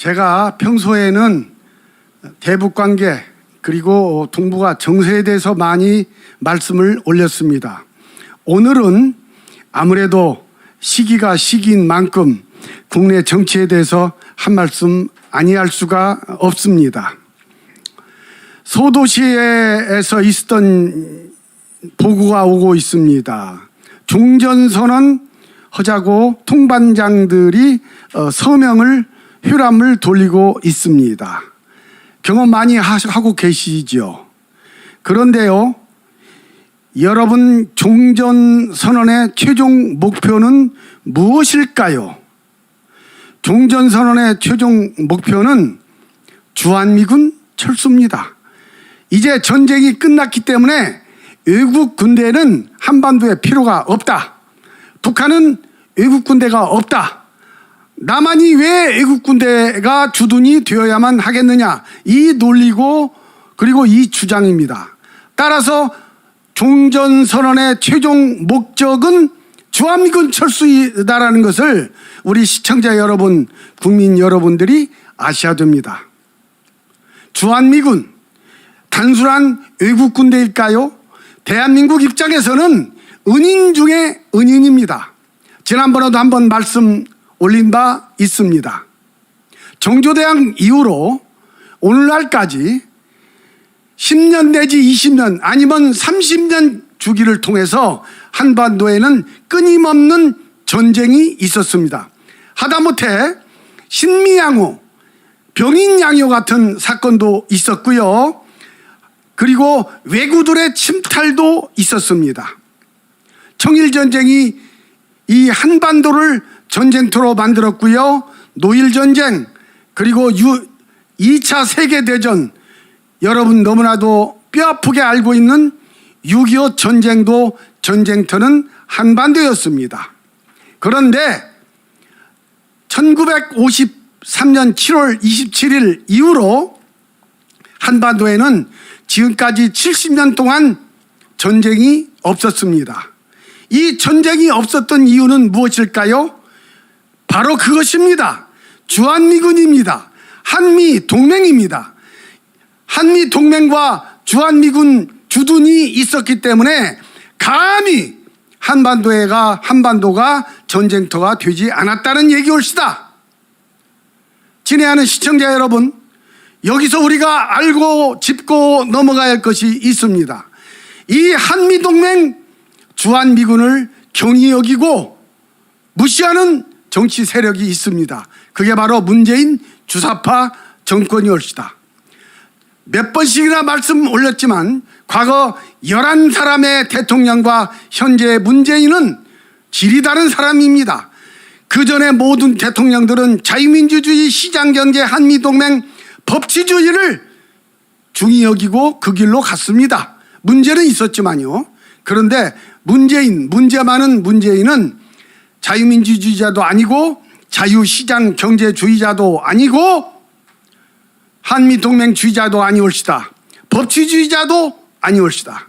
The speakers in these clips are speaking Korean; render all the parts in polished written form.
제가 평소에는 대북관계 그리고 동북아 정세에 대해서 많이 말씀을 올렸습니다. 오늘은 아무래도 시기가 시기인 만큼 국내 정치에 대해서 한 말씀 아니할 수가 없습니다. 소도시에서 있었던 보고가 오고 있습니다. 종전선언 하자고 통반장들이 서명을 휘람을 돌리고 있습니다. 경험 많이 하고 계시죠. 그런데요, 여러분 종전선언의 최종 목표는 무엇일까요? 종전선언의 최종 목표는 주한미군 철수입니다. 이제 전쟁이 끝났기 때문에 외국 군대는 한반도에 필요가 없다. 북한은 외국 군대가 없다. 남한이 왜 외국 군대가 주둔이 되어야만 하겠느냐, 이 논리고 그리고 이 주장입니다. 따라서 종전선언의 최종 목적은 주한미군 철수이다라는 것을 우리 시청자 여러분, 국민 여러분들이 아셔야 됩니다. 주한미군 단순한 외국 군대일까요? 대한민국 입장에서는 은인 중에 은인입니다. 지난번에도 한번 말씀 올린 바 있습니다. 정조대왕 이후로 오늘날까지 10년 내지 20년 아니면 30년 주기를 통해서 한반도에는 끊임없는 전쟁이 있었습니다. 하다못해 신미양호, 병인양요 같은 사건도 있었고요. 그리고 왜구들의 침탈도 있었습니다. 청일전쟁이 이 한반도를 전쟁터로 만들었고요. 노일전쟁, 그리고 2차 세계대전, 여러분 너무나도 뼈아프게 알고 있는 6.25 전쟁도 전쟁터는 한반도였습니다. 그런데 1953년 7월 27일 이후로 한반도에는 지금까지 70년 동안 전쟁이 없었습니다. 이 전쟁이 없었던 이유는 무엇일까요? 바로 그것입니다. 주한미군입니다. 한미동맹입니다. 한미동맹과 주한미군 주둔이 있었기 때문에 감히 한반도가 전쟁터가 되지 않았다는 얘기올시다. 친애하는 시청자 여러분, 여기서 우리가 알고 짚고 넘어가야 할 것이 있습니다. 이 한미동맹 주한미군을 경히 여기고 무시하는 정치 세력이 있습니다. 그게 바로 문재인 주사파 정권이 올시다. 몇 번씩이나 말씀 올렸지만 과거 11사람의 대통령과 현재 문재인은 질이 다른 사람입니다. 그 전에 모든 대통령들은 자유민주주의, 시장경제, 한미동맹, 법치주의를 중히 여기고 그 길로 갔습니다. 문제는 있었지만요. 그런데 문제 많은 문재인은 자유민주주의자도 아니고 자유시장 경제주의자도 아니고 한미동맹주의자도 아니올시다. 법치주의자도 아니올시다.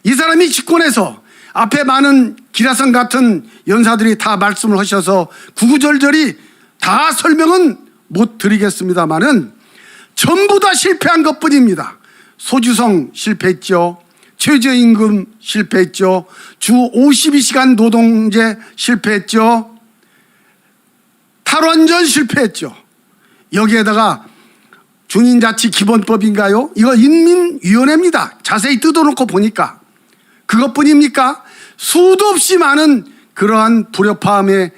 이 사람이 집권해서 앞에 많은 기라성 같은 연사들이 다 말씀을 하셔서 구구절절히 다 설명은 못 드리겠습니다만은 전부 다 실패한 것뿐입니다. 소주성 실패했죠. 최저임금 실패했죠. 주 52시간 노동제 실패했죠. 탈원전 실패했죠. 여기에다가 중인자치기본법인가요? 이거 인민위원회입니다. 자세히 뜯어놓고 보니까 그것뿐입니까? 수도 없이 많은 그러한 불협화음의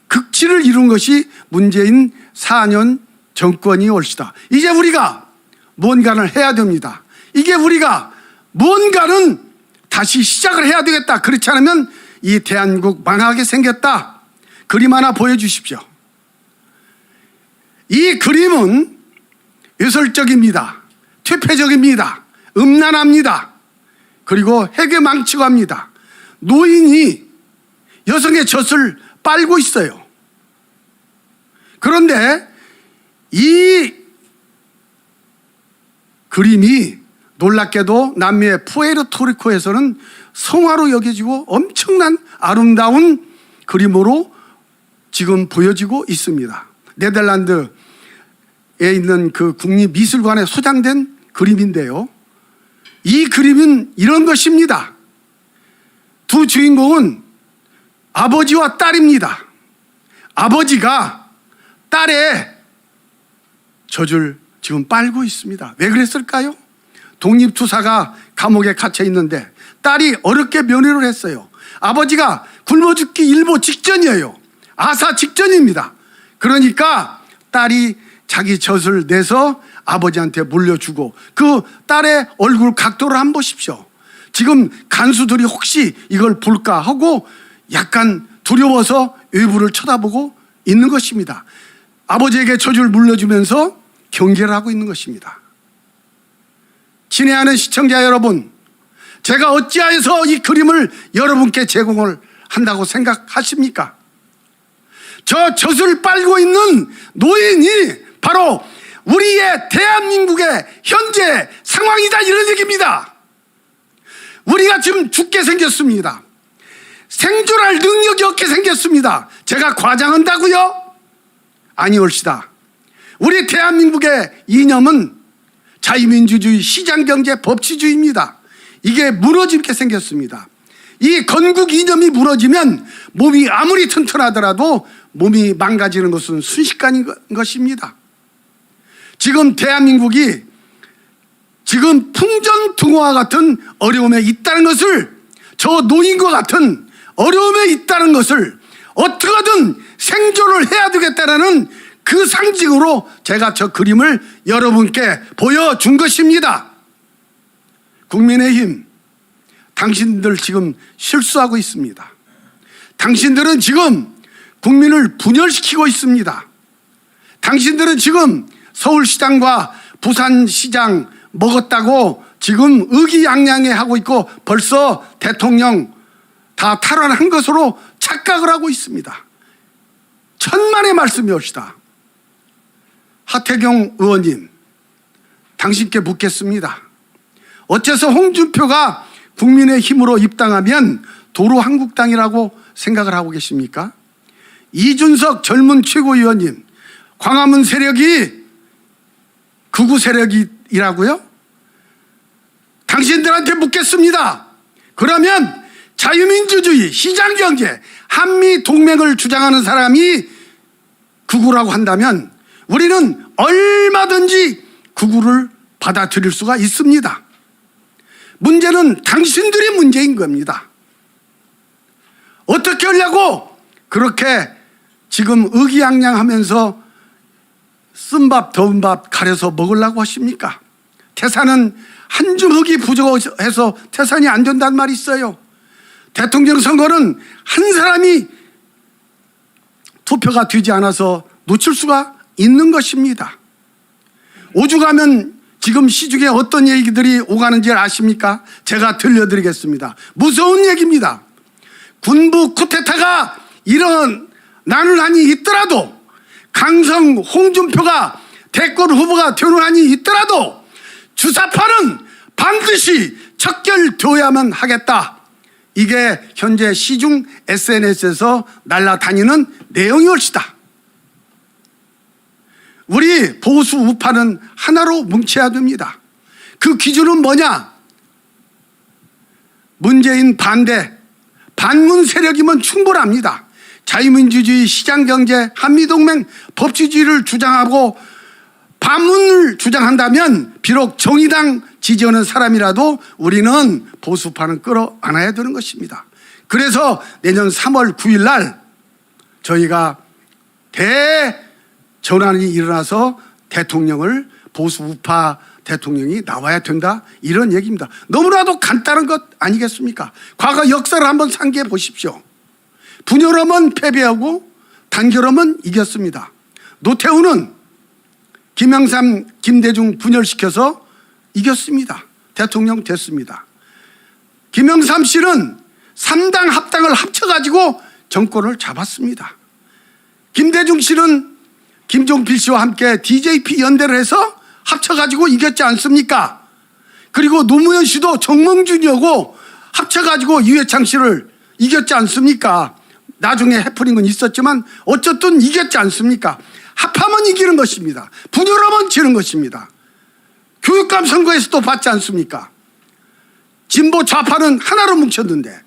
극치를 이룬 것이 문재인 4년 정권이 올시다. 이제 우리가 뭔가를 해야 됩니다. 이게 우리가 뭔가는 다시 시작을 해야 되겠다. 그렇지 않으면 이 대한민국 망하게 생겼다. 그림 하나 보여주십시오. 이 그림은 요설적입니다. 퇴폐적입니다. 음란합니다. 그리고 해괴망치고 합니다. 노인이 여성의 젖을 빨고 있어요. 그런데 이 그림이 놀랍게도 남미의 푸에르토리코에서는 성화로 여겨지고 엄청난 아름다운 그림으로 지금 보여지고 있습니다. 네덜란드 있는 그 국립미술관에 소장된 그림인데요. 이 그림은 이런 것입니다. 두 주인공은 아버지와 딸입니다. 아버지가 딸의 젖을 지금 빨고 있습니다. 왜 그랬을까요? 독립투사가 감옥에 갇혀 있는데 딸이 어렵게 면회를 했어요. 아버지가 굶어 죽기 일보 직전이에요. 아사 직전입니다. 그러니까 딸이 자기 젖을 내서 아버지한테 물려주고 그 딸의 얼굴 각도를 한번 보십시오. 지금 간수들이 혹시 이걸 볼까 하고 약간 두려워서 외부를 쳐다보고 있는 것입니다. 아버지에게 젖을 물려주면서 경계를 하고 있는 것입니다. 친애하는 시청자 여러분, 제가 어찌하여서 이 그림을 여러분께 제공을 한다고 생각하십니까? 저 젖을 빨고 있는 노인이 바로 우리의 대한민국의 현재 상황이다, 이런 얘기입니다. 우리가 지금 죽게 생겼습니다. 생존할 능력이 없게 생겼습니다. 제가 과장한다고요? 아니올시다. 우리 대한민국의 이념은 자유민주주의, 시장경제, 법치주의입니다. 이게 무너지게 생겼습니다. 이 건국 이념이 무너지면 몸이 아무리 튼튼하더라도 몸이 망가지는 것은 순식간인 것입니다. 지금 대한민국이 지금 풍전등화와 같은 어려움에 있다는 것을, 저 노인과 같은 어려움에 있다는 것을 어떻게든 생존을 해야 되겠다는 그 상징으로 제가 저 그림을 여러분께 보여준 것입니다. 국민의힘, 당신들 지금 실수하고 있습니다. 당신들은 지금 국민을 분열시키고 있습니다. 당신들은 지금 서울시장과 부산시장 먹었다고 지금 의기양양해 하고 있고 벌써 대통령 다 탈환한 것으로 착각을 하고 있습니다. 천만의 말씀이옵시다. 하태경 의원님, 당신께 묻겠습니다. 어째서 홍준표가 국민의힘으로 입당하면 도로 한국당이라고 생각을 하고 계십니까? 이준석 젊은 최고위원님, 광화문 세력이 극우 세력이라고요? 당신들한테 묻겠습니다. 그러면 자유민주주의, 시장경제, 한미동맹을 주장하는 사람이 극우라고 한다면 우리는 얼마든지 극우를 받아들일 수가 있습니다. 문제는 당신들이 문제인 겁니다. 어떻게 하려고 그렇게 지금 의기양양하면서 쓴밥 더운 밥 가려서 먹으려고 하십니까? 태산은 한 주먹이 부족해서 태산이 안 된다는 말이 있어요. 대통령 선거는 한 사람이 투표가 되지 않아서 놓칠 수가 있는 것입니다. 오죽하면 지금 시중에 어떤 얘기들이 오가는지 아십니까? 제가 들려드리겠습니다. 무서운 얘기입니다. 군부 쿠데타가 일어나는 한이 있더라도, 강성 홍준표가 대권 후보가 되는 한이 있더라도 주사파는 반드시 척결되어야만 하겠다. 이게 현재 시중 SNS에서 날아다니는 내용이올시다. 우리 보수 우파는 하나로 뭉쳐야 됩니다. 그 기준은 뭐냐? 문재인 반대, 반문 세력이면 충분합니다. 자유민주주의, 시장경제, 한미동맹, 법치주의를 주장하고 반문을 주장한다면 비록 정의당 지지하는 사람이라도 우리는 보수파는 끌어안아야 되는 것입니다. 그래서 내년 3월 9일 날 저희가 대전환이 일어나서 대통령을, 보수 우파 대통령이 나와야 된다, 이런 얘기입니다. 너무나도 간단한 것 아니겠습니까? 과거 역사를 한번 상기해 보십시오. 분열하면 패배하고 단결하면 이겼습니다. 노태우는 김영삼, 김대중 분열시켜서 이겼습니다. 대통령 됐습니다. 김영삼 씨는 3당 합당을 합쳐가지고 정권을 잡았습니다. 김대중 씨는 김종필 씨와 함께 DJP 연대를 해서 합쳐가지고 이겼지 않습니까? 그리고 노무현 씨도 정몽준이하고 합쳐가지고 이회창 씨를 이겼지 않습니까? 나중에 해프닝은 있었지만 어쨌든 이겼지 않습니까? 우파만 이기는 것입니다. 분열하면 지는 것입니다. 교육감 선거에서도 봤지 않습니까? 진보 좌파는 하나로 뭉쳤는데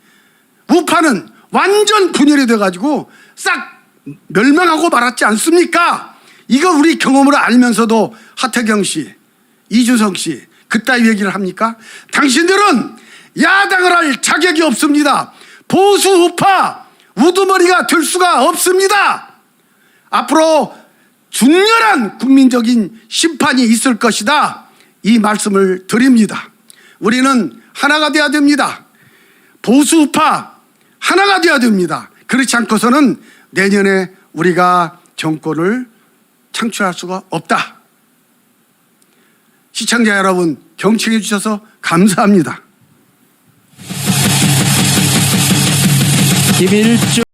우파는 완전 분열이 돼가지고 싹 멸망하고 말았지 않습니까? 이거 우리 경험으로 알면서도 하태경 씨, 이준석 씨 그따위 얘기를 합니까? 당신들은 야당을 할 자격이 없습니다. 보수 우파 우두머리가 될 수가 없습니다. 앞으로 준열한 국민적인 심판이 있을 것이다. 이 말씀을 드립니다. 우리는 하나가 돼야 됩니다. 보수 우파 하나가 돼야 됩니다. 그렇지 않고서는 내년에 우리가 정권을 창출할 수가 없다. 시청자 여러분 경청해 주셔서 감사합니다. 김일중